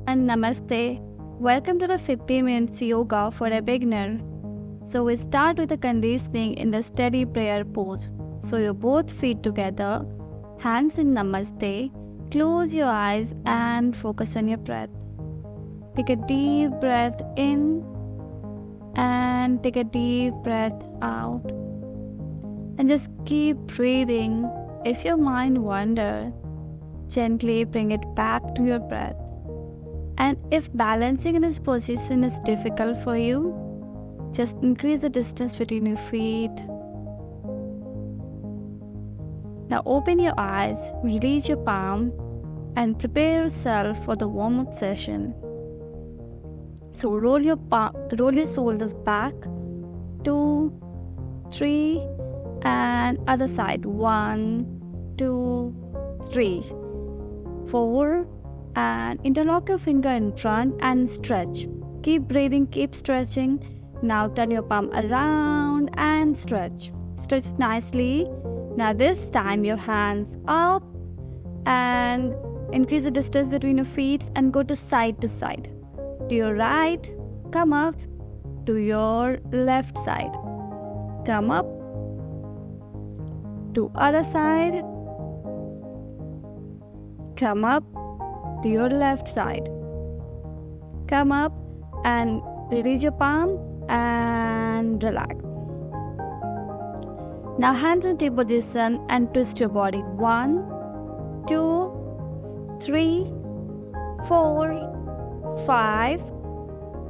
and Namaste. Welcome to the 50 minutes yoga for a beginner. So we start with the conditioning in the steady prayer pose. So your both feet together, hands in Namaste. Close your eyes and focus on your breath. Take a deep breath in and take a deep breath out. And just keep breathing. If your mind wanders, gently bring it back to your breath. And if balancing in this position is difficult for you, just increase the distance between your feet. Now open your eyes, release your palm, and prepare yourself for the warm-up session. So roll your shoulders back, 2, 3, and other side, 1, 2, 3, 4, and interlock your finger in front and stretch. Keep breathing, keep stretching. Now turn your palm around and stretch. Stretch nicely. Now this time your hands up and increase the distance between your feet and go to side. To your right, come up. To your left side, come up. To other side, come up. To your left side, come up and release your palm and relax. Now hands in T position and twist your body. 1, 2, 3, 4, 5,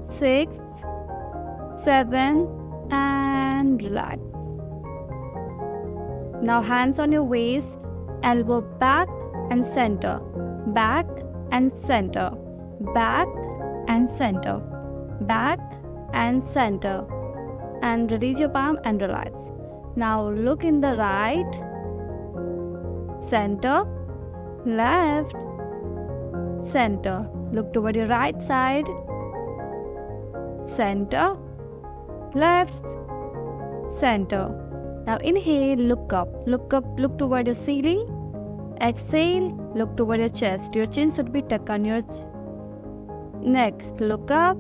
6, 7, and relax. Now hands on your waist, elbow back and center, back and center, back and center, back and center, and release your palm and relax. Now look in the right, center, left, center. Look toward your right side, center, left, center. Now inhale, look up, look toward your ceiling. Exhale, look toward your chest. Your chin should be tucked on your neck. Look up.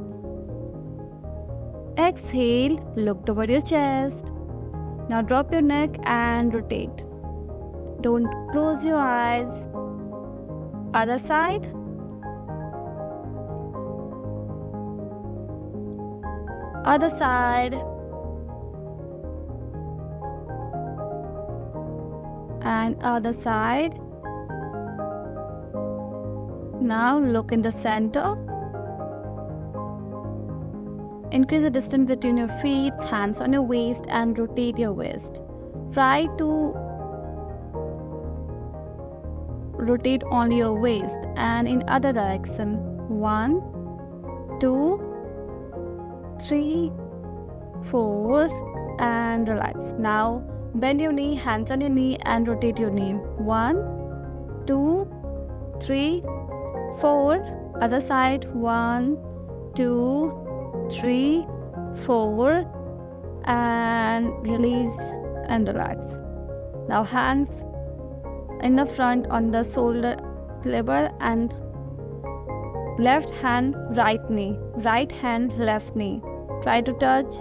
Exhale, look toward your chest. Now drop your neck and rotate. Don't close your eyes. Other side. Other side. And other side. Now look in the center. Increase the distance between your feet, hands on your waist, and rotate your waist. Try to rotate only your waist and in other direction. 1, 2, 3, 4, and relax. Now bend your knee, hands on your knee, and rotate your knee. 1, 2, 3, 4. Other side. 1, 2, 3, 4, and release and relax. Now hands in the front on the shoulder level and left hand, right knee, right hand, left knee. Try to touch.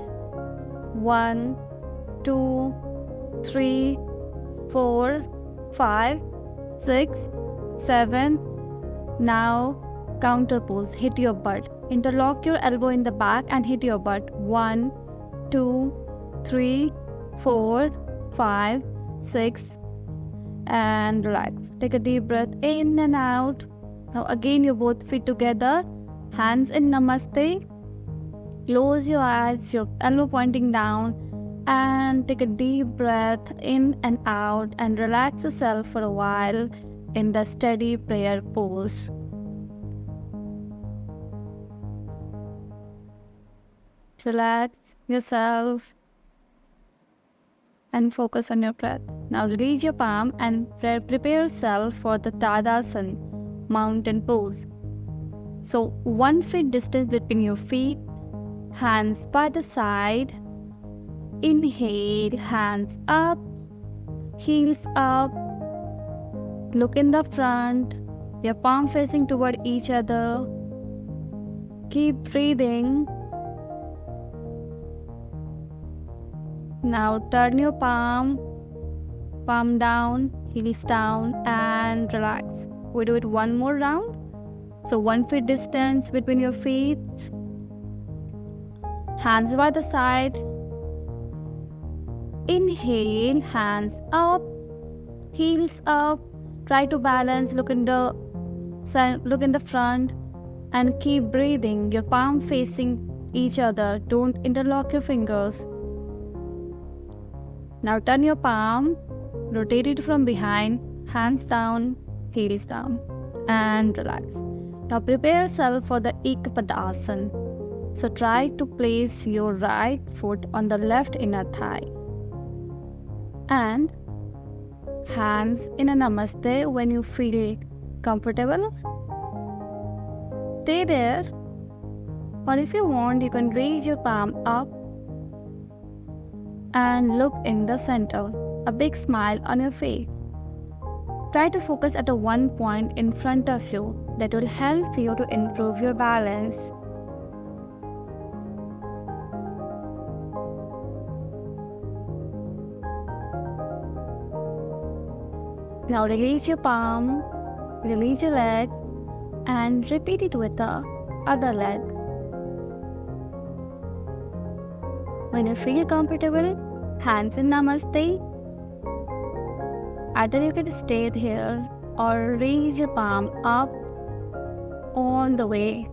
1, 2, 3, 4, 5, 6, 7. Now counter pose. Hit your butt. Interlock your elbow in the back and hit your butt. 1, 2, 3, 4, 5, 6, and relax. Take a deep breath in and out. Now again your both feet together, hands in Namaste. Close your eyes, your elbow pointing down, and take a deep breath in and out and relax yourself for a while in the steady prayer pose. Relax yourself and focus on your breath. Now release your palm and prepare yourself for the Tadasana, mountain pose. So 1 foot distance between your feet, hands by the side. Inhale, hands up, heels up. Look in the front, your palm facing toward each other. Keep breathing. Now turn your palm down, heels down, and relax. We do it one more round. So 1 foot distance between your feet. Hands by the side. Inhale, hands up, heels up. Try to balance, look in the front, and keep breathing. Your palm facing each other. Don't interlock your fingers. Now turn your palm, rotate it from behind, hands down, heels down, and relax. Now prepare yourself for the Ekpadasana. So try to place your right foot on the left inner thigh. And hands in a namaste when you feel comfortable. Stay there. Or if you want, you can raise your palm up and look in the center. A big smile on your face. Try to focus at a one point in front of you that will help you to improve your balance. Now release your palm, release your leg, and repeat it with the other leg. When you feel comfortable, hands in namaste. Either you can stay here or raise your palm up all the way,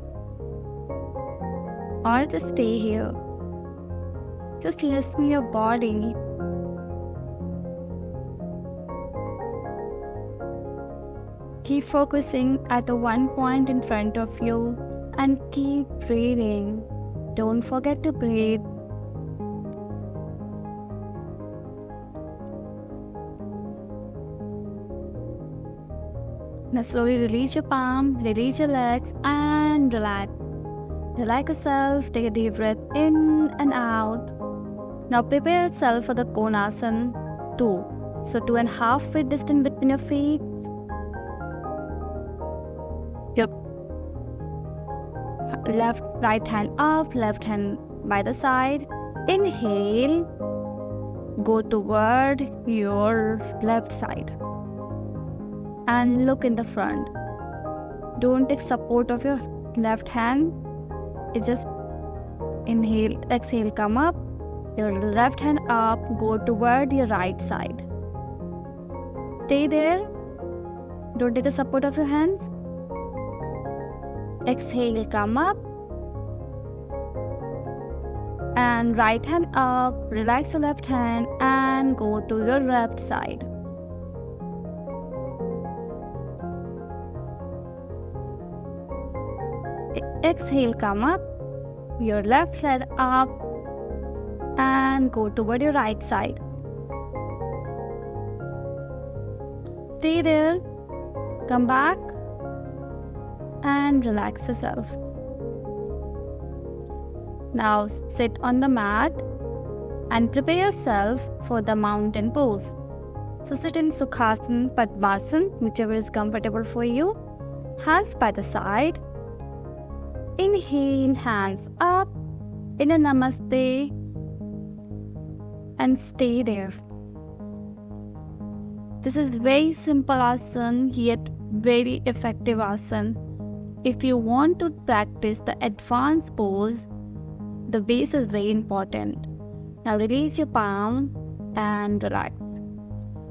or just stay here. Just listen your body. Keep focusing at the one point in front of you and keep breathing. Don't forget to breathe. Now slowly release your palm, release your legs, and relax. Relax yourself, take a deep breath in and out. Now prepare yourself for the Konasana 2. So 2.5 feet distance between your feet. Yep. Right hand up, left hand by the side. Inhale. Go toward your left side. And look in the front. Don't take support of your left hand. It's just inhale, exhale, come up. Your left hand up, go toward your right side. Stay there. Don't take the support of your hands. Exhale, come up. And right hand up, relax your left hand and go to your left side. Exhale, come up, your left leg up and go toward your right side. Stay there, come back and relax yourself. Now sit on the mat and prepare yourself for the mountain pose. So sit in Sukhasana, Padmasana, whichever is comfortable for you. Hands by the side. Inhale, hands up in a namaste and stay there. This is very simple asana yet very effective asana. If you want to practice the advanced pose, the base is very important. Now release your palm and relax.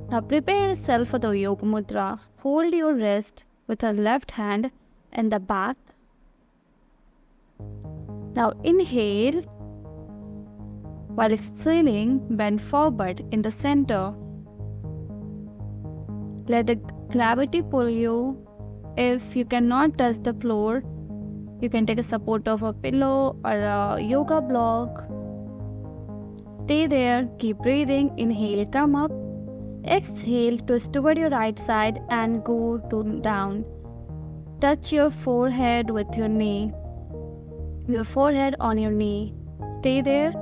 Now prepare yourself for the yoga mudra. Hold your wrist with your left hand in the back. Now inhale. While exhaling, bend forward in the center. Let the gravity pull you. If you cannot touch the floor, you can take a support of a pillow or a yoga block. Stay there, keep breathing. Inhale, come up. Exhale, twist toward your right side and go down. Touch your forehead with your knee. Your forehead on your knee. Stay there.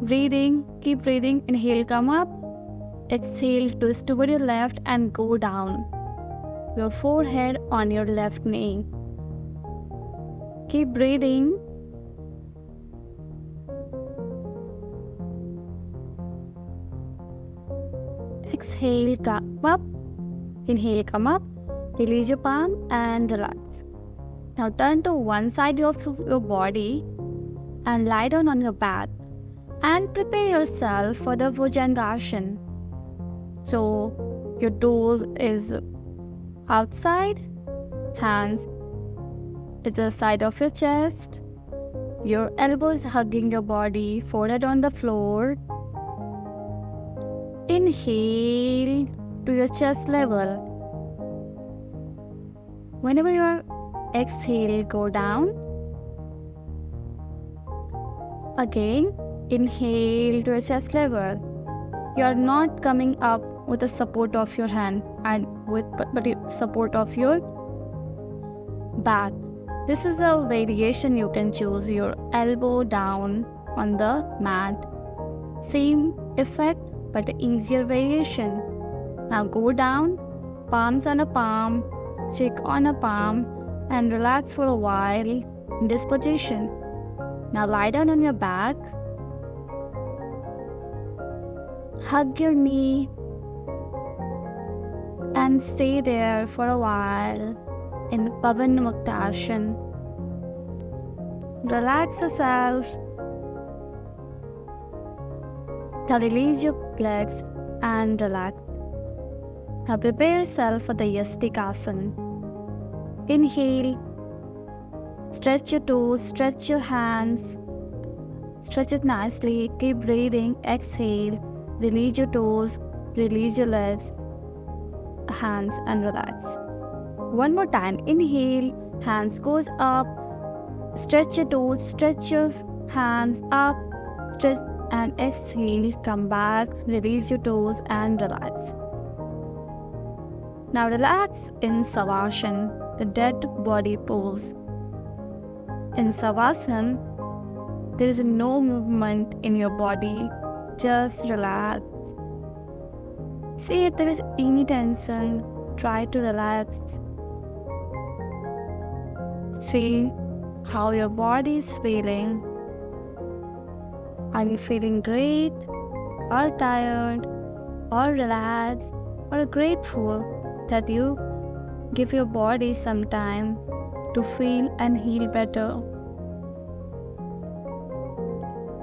Breathing, keep breathing. Inhale, come up. Exhale, twist toward your left and go down. Your forehead on your left knee. Keep breathing. Exhale, come up. Inhale, come up. Release your palm and relax. Now turn to one side of your body and lie down on your back and prepare yourself for the Bhujangasana. So your toes is outside, hands at the side of your chest, your elbows hugging your body, forehead on the floor. Inhale to your chest level. Whenever you exhale, go down. Again, inhale to your chest level. You are not coming up with the support of your hand and but the support of your back. This is a variation you can choose. Your elbow down on the mat. Same effect but easier variation. Now go down, palms on a palm, cheek on a palm, and relax for a while in this position. Now lie down on your back, hug your knee, and stay there for a while in Pavan Muktasana. Relax yourself. Now release your legs and relax. Now prepare yourself for the Yastikasana. Inhale. Stretch your toes, stretch your hands. Stretch it nicely. Keep breathing. Exhale. Release your toes, release your legs, hands, and relax. One more time. Inhale. Hands goes up. Stretch your toes, stretch your hands up. Stretch and exhale. Come back. Release your toes and relax. Now relax in Savasana, the dead body pose. In Savasana, there is no movement in your body. Just relax. See if there is any tension. Try to relax. See how your body is feeling. Are you feeling great, or tired, or relaxed, or grateful that you give your body some time to feel and heal better?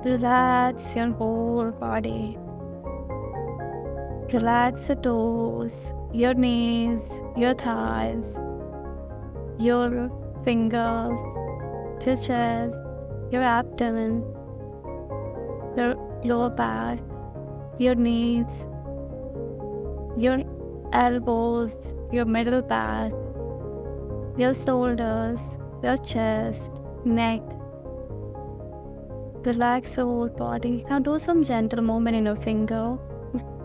Relax your whole body. Relax your toes, your knees, your thighs, your fingers, your chest, your abdomen, your lower back, your knees, your elbows, your middle back, your shoulders, your chest, neck. Relax your whole body. Now do some gentle movement in your finger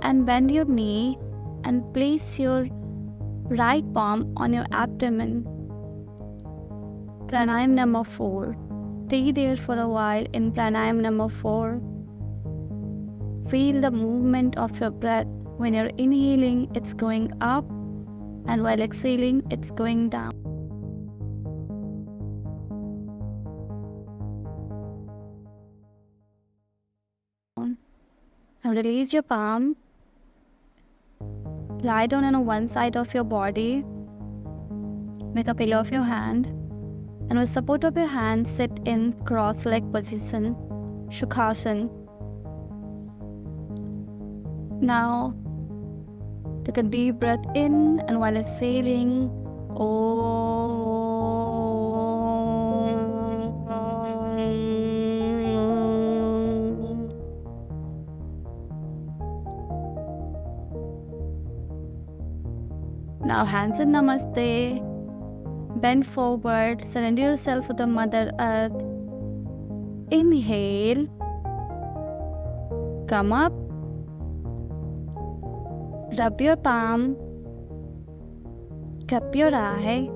and bend your knee and place your right palm on your abdomen. Pranayam number 4. Stay there for a while in pranayam number 4. Feel the movement of your breath. When you're inhaling, it's going up, and while exhaling, it's going down. Now release your palm. Lie down on one side of your body. Make a pillow of your hand. And with support of your hand, sit in cross-leg position, Sukhasana. Now, take a deep breath in, and while exhaling, Now hands in Namaste. Bend forward. Surrender yourself to the Mother Earth. Inhale. Come up. Rub your palm. Cup your eye.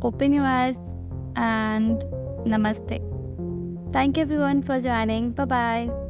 Open your eyes. And Namaste. Thank you everyone for joining. Bye-bye.